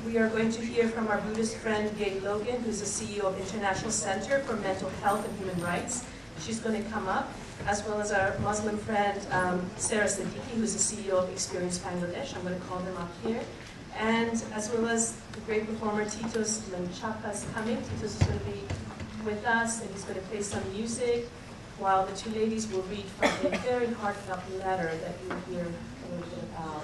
We are going to hear from our Buddhist friend, Logan, who's the CEO of International Center for Mental Health and Human Rights. She's going to come up, as well as our Muslim friend, Sarah Siddiqi, who's the CEO of Experience Bangladesh. I'm going to call them up here. And as well as the great performer, Titos Menchaca is coming. Titos is going to be with us, and he's going to play some music, while the two ladies will read from a very heartfelt letter that you'll hear a little bit about.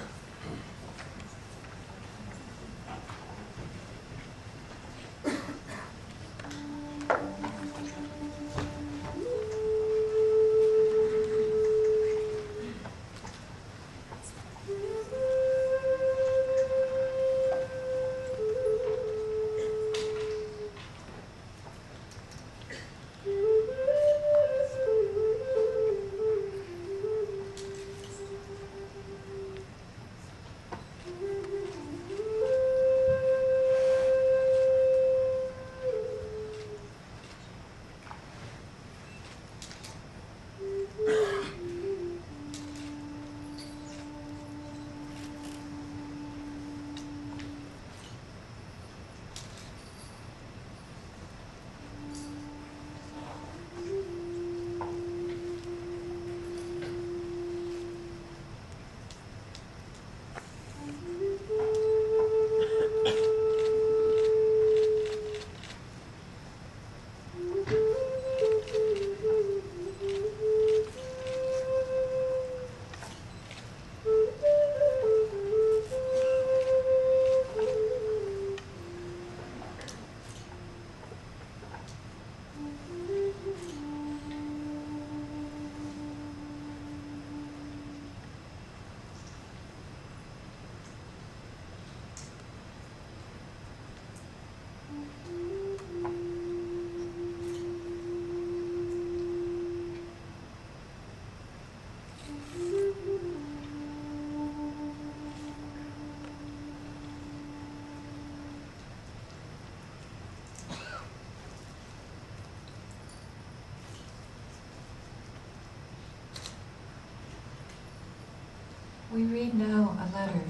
We read now a letter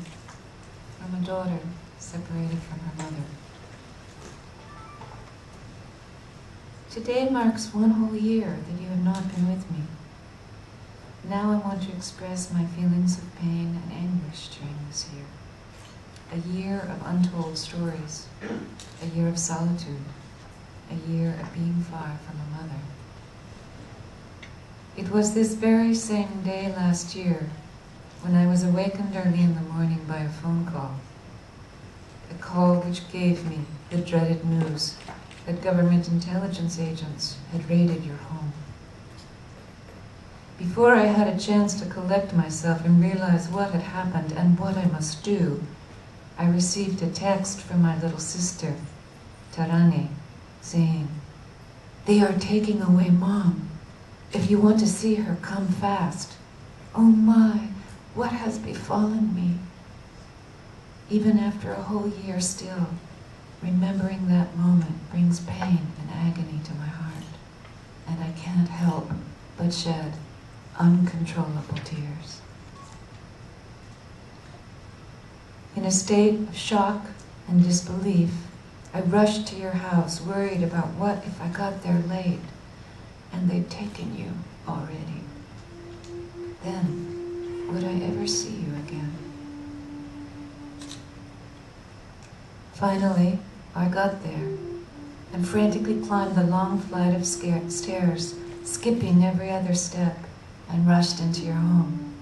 from a daughter separated from her mother. Today marks 1 whole year that you have not been with me. Now I want to express my feelings of pain and anguish during this year. A year of untold stories, a year of solitude, a year of being far from a mother. It was this very same day last year when I was awakened early in the morning by a phone call. A call which gave me the dreaded news that government intelligence agents had raided your home. Before I had a chance to collect myself and realize what had happened and what I must do, I received a text from my little sister, Tarani, saying, "They are taking away Mom. If you want to see her, come fast. Oh my, what has befallen me?" Even after a whole year still, remembering that moment brings pain and agony to my heart, and I can't help but shed uncontrollable tears. In a state of shock and disbelief, I rushed to your house, worried about what if I got there late and they'd taken you already. Then, would I ever see you again? Finally, I got there and frantically climbed the long flight of stairs, skipping every other step, and rushed into your home.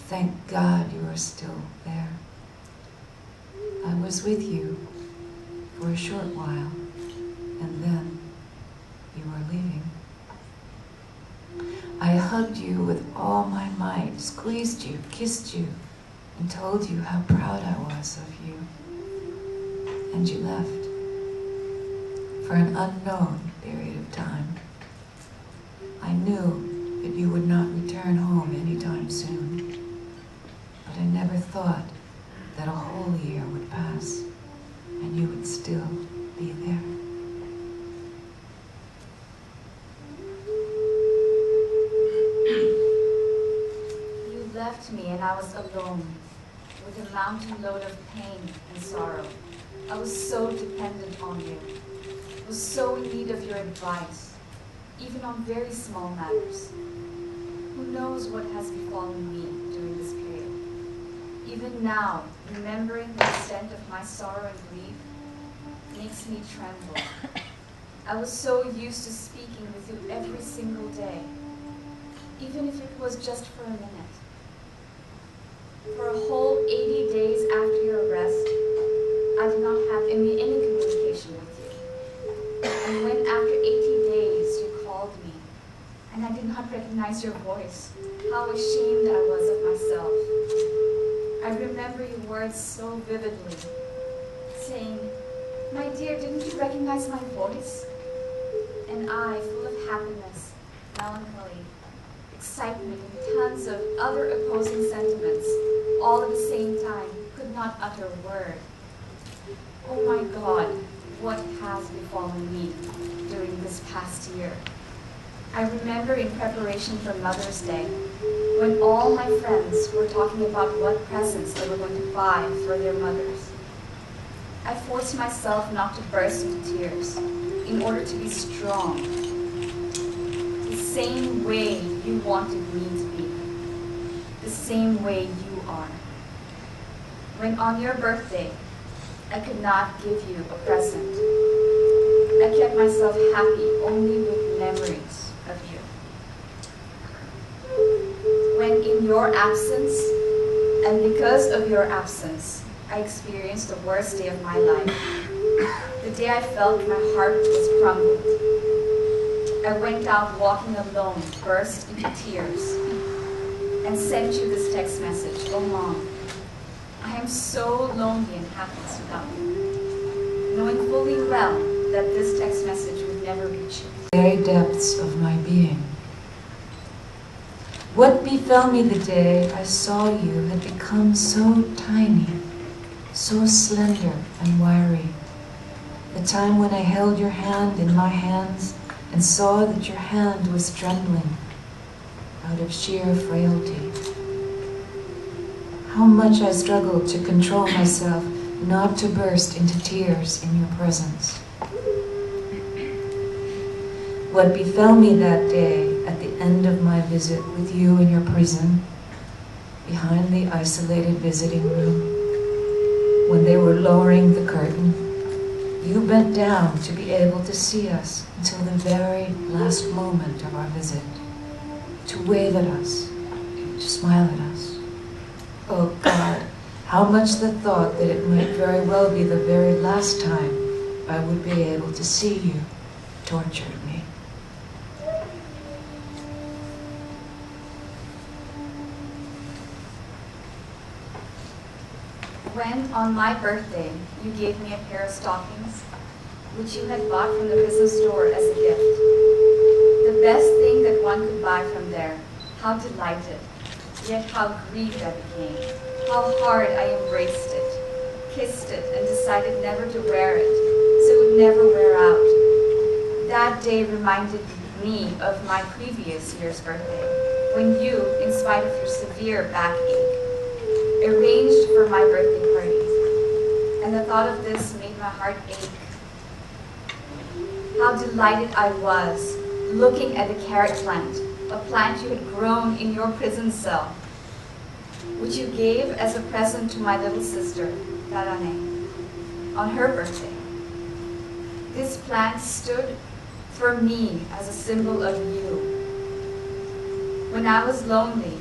Thank God you are still there. I was with you for a short while, and then you were leaving. I hugged you with all my might, squeezed you, kissed you, and told you how proud I was of you. And you left for an unknown period of time. I knew that you would not return home anytime soon, but I never thought that a whole year would pass and you would still be there. You left me and I was alone with with a mountain load of pain and sorrow. I was so dependent on you. I was so in need of your advice, even on very small matters. Who knows what has befallen me during this period? Even now, remembering the extent of my sorrow and grief makes me tremble. I was so used to speaking with you every single day, even if it was just for a minute. For a whole 80 days after your arrest, I did not have any communication with you. And when after 80 days you called me, and I did not recognize your voice, how ashamed I was of myself. I remember your words so vividly, saying, "My dear, didn't you recognize my voice?" And I, full of happiness, melancholy, excitement, and tons of other opposing sentiments, all at the same time, could not utter a word. Oh my God, what has befallen me during this past year? I remember in preparation for Mother's Day, when all my friends were talking about what presents they were going to buy for their mothers. I forced myself not to burst into tears in order to be strong, the same way you wanted me to be, the same way you are. When on your birthday, I could not give you a present, I kept myself happy only with memories of you. When in your absence, and because of your absence, I experienced the worst day of my life, the day I felt my heart was crumbled. I went out walking alone, burst into tears, and sent you this text message. "Oh Mom, I am so lonely and hapless without you," knowing fully well that this text message would never reach you. The very depths of my being. What befell me the day I saw you had become so tiny, so slender and wiry. The time when I held your hand in my hands and saw that your hand was trembling out of sheer frailty. How much I struggled to control myself not to burst into tears in your presence. What befell me that day at the end of my visit with you in your prison, behind the isolated visiting room, when they were lowering the curtain, you bent down to be able to see us until the very last moment of our visit, to wave at us, to smile at us. Oh God, how much the thought that it might very well be the very last time I would be able to see you tortured me. When, on my birthday, you gave me a pair of stockings, which you had bought from the prison store as a gift, the best thing that one could buy from there, how delighted, yet how grieved I became, how hard I embraced it, kissed it, and decided never to wear it, so it would never wear out. That day reminded me of my previous year's birthday, when you, in spite of your severe backache, arranged for my birthday party, and the thought of this made my heart ache. How delighted I was looking at the carrot plant, a plant you had grown in your prison cell, which you gave as a present to my little sister, Tarane, on her birthday. This plant stood for me as a symbol of you. When I was lonely,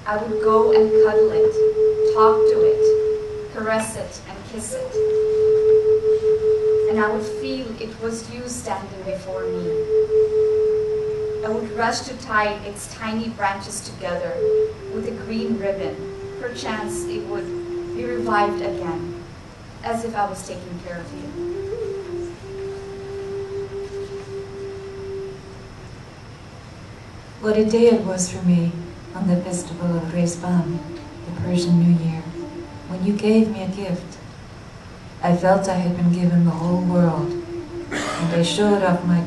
I would go and cuddle it, talk to it, caress it, and kiss it. And I would feel it was you standing before me. I would rush to tie its tiny branches together with a green ribbon. Perchance it would be revived again, as if I was taking care of you. What a day it was for me on the festival of Rezban, the Persian New Year, when you gave me a gift. I felt I had been given the whole world, and I showed off my